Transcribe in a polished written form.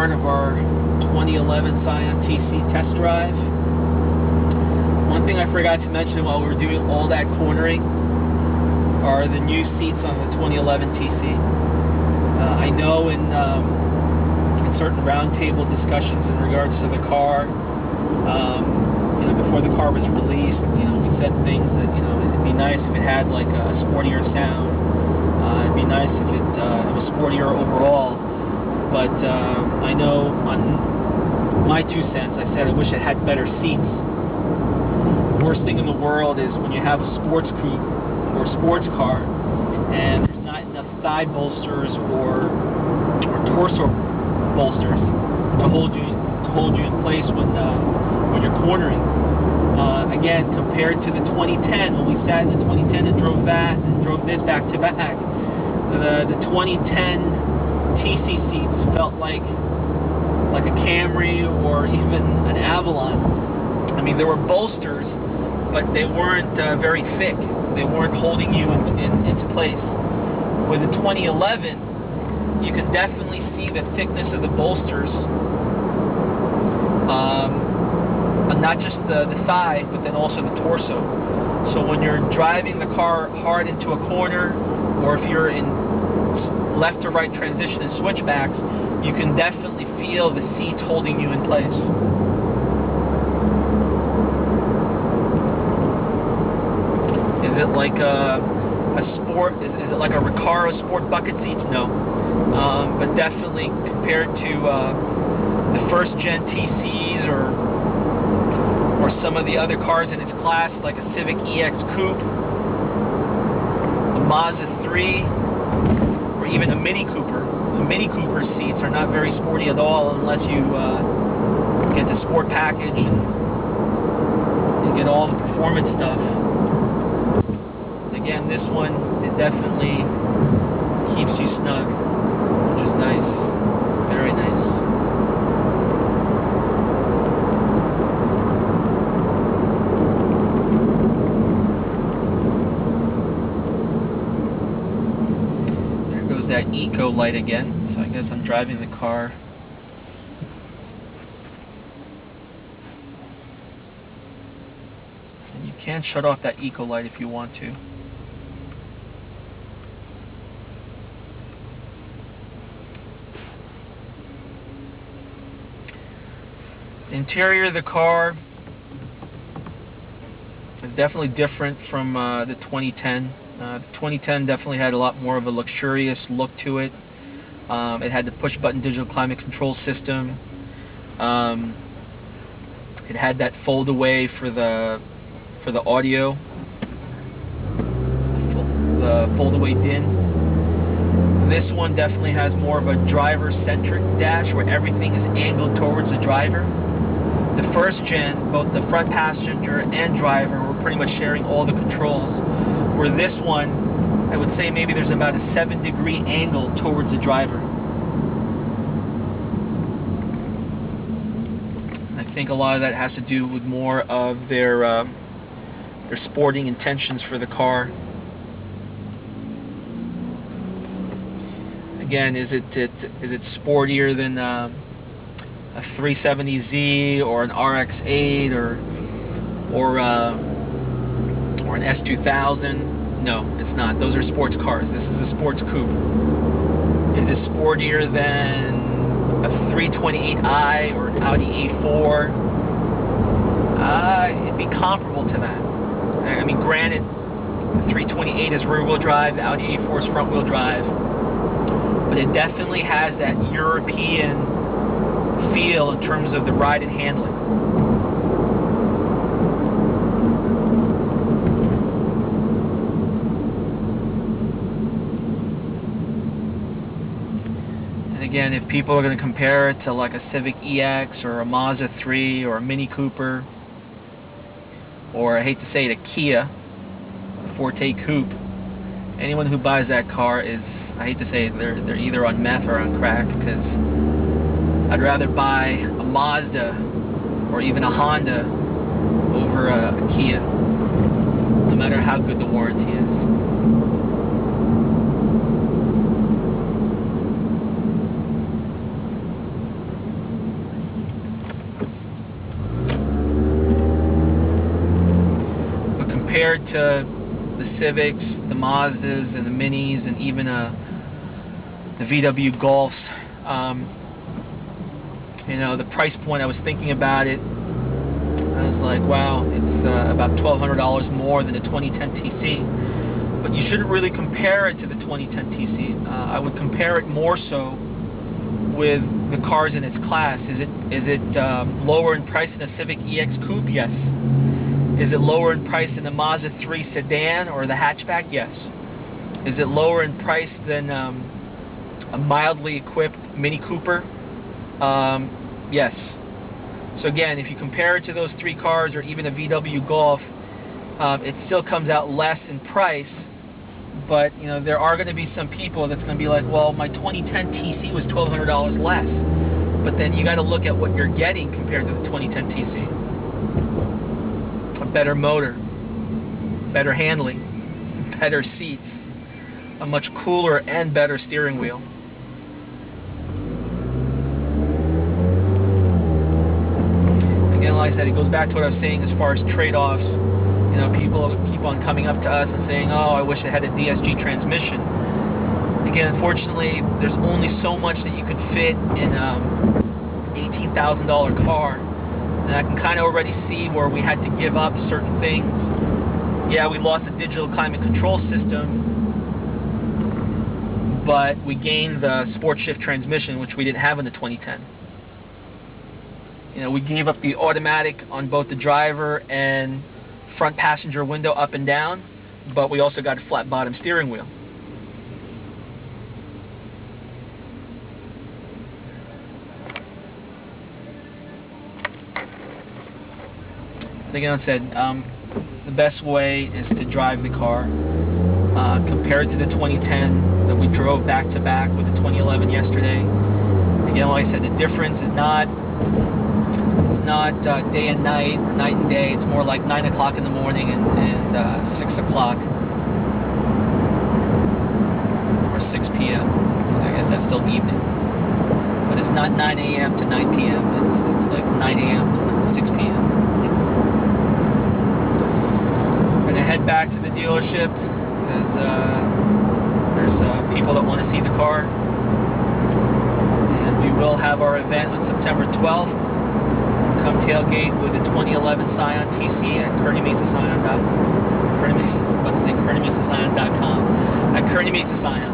part of our 2011 Scion TC test drive. One thing I forgot to mention while we were doing all that cornering are the new seats on the 2011 TC. I know in certain roundtable discussions in regards to the car, you know, before the car was released, you know, we said things that, you know, it'd be nice if it had like a sportier sound. It'd be nice if it was sportier overall. But I know on my 2 cents, I said I wish it had better seats. The worst thing in the world is when you have a sports coupe or sports car and there's not enough thigh bolsters or torso bolsters to hold you in place when you're cornering. Again, compared to the 2010, when we sat in the 2010 and drove this back to back, the 2010 TC seats felt like a Camry or even an Avalon. I mean, there were bolsters, but they weren't very thick. They weren't holding you into place. With the 2011, you can definitely see the thickness of the bolsters, not just the thigh, but then also the torso. So when you're driving the car hard into a corner, or if you're in left to right transition and switchbacks, you can definitely feel the seats holding you in place. Is it like a sport? Is it like a Recaro sport bucket seats? No, but definitely compared to the first gen TCs or some of the other cars in its class, like a Civic EX Coupe, a Mazda 3, or even a Mini Cooper. The Mini Cooper seats are not very sporty at all unless you get the sport package and get all the performance stuff. Again, this one, it definitely keeps you snug, which is nice, very nice. There goes that eco light again, so I guess I'm driving the car. And you can shut off that eco light if you want to. The interior of the car is definitely different from the 2010. The 2010 definitely had a lot more of a luxurious look to it. It had the push-button digital climate control system. It had that fold-away for the audio, the fold-away din. This one definitely has more of a driver-centric dash where everything is angled towards the driver. The first gen, both the front passenger and driver were pretty much sharing all the controls. Where this one, I would say maybe there's about a 7-degree angle towards the driver. I think a lot of that has to do with more of their sporting intentions for the car. Again, is it sportier than a 370Z or an RX-8 or an S2000? No, it's not. Those are sports cars. This is a sports coupe. Is it sportier than a 328i or an Audi A4? It'd be comparable to that. I mean, granted, the 328 is rear-wheel drive, the Audi A4 is front-wheel drive, but it definitely has that European feel in terms of the ride and handling. And again, if people are going to compare it to like a Civic EX or a Mazda 3 or a Mini Cooper, or I hate to say it, a Kia, a Forte Coupe, anyone who buys that car is, I hate to say it, they're either on meth or on crack, because I'd rather buy a Mazda or even a Honda over a Kia, no matter how good the warranty is. compared to the Civics, the Mazdas, and the Minis, and even the VW Golfs, you know, the price point, I was thinking about it, I was like, wow, it's about $1,200 more than the 2010 TC. But you shouldn't really compare it to the 2010 TC. I would compare it more so with the cars in its class. Is it lower in price than a Civic EX Coupe? Yes. Is it lower in price than the Mazda 3 sedan or the hatchback? Yes. Is it lower in price than a mildly equipped Mini Cooper? Yes. So again, if you compare it to those three cars or even a VW Golf, it still comes out less in price. But you know, there are going to be some people that's going to be like, well, my 2010 TC was $1,200 less. But then you got to look at what you're getting compared to the 2010 TC. A better motor, better handling, better seats, a much cooler and better steering wheel. Again, like I said, it goes back to what I was saying as far as trade-offs. You know, people keep on coming up to us and saying, oh, I wish it had a DSG transmission. Again, unfortunately, there's only so much that you could fit in an $18,000 car. And I can kind of already see where we had to give up certain things. Yeah, we lost the digital climate control system, but we gained the sport shift transmission, which we didn't have in the 2010. You know, we gave up the automatic on both the driver and front passenger window up and down, but we also got a flat bottom steering wheel. Again, I said, the best way is to drive the car. Compared to the 2010 that we drove back to back with the 2011 yesterday. Again, like I said, the difference is not day and night or night and day. It's more like 9 o'clock in the morning and 6 o'clock or 6 p.m. I guess that's still evening. But it's not 9 a.m. to 9 p.m. It's like 9 a.m. to 6 p.m. I'm going to head back to the dealership because there's people that want to see the car. And we will have our event on September 12th. Come tailgate with the 2011 Scion TC at Kearny Mesa Scion. Kearny Mesa Scion.com. At Kearny Mesa Scion.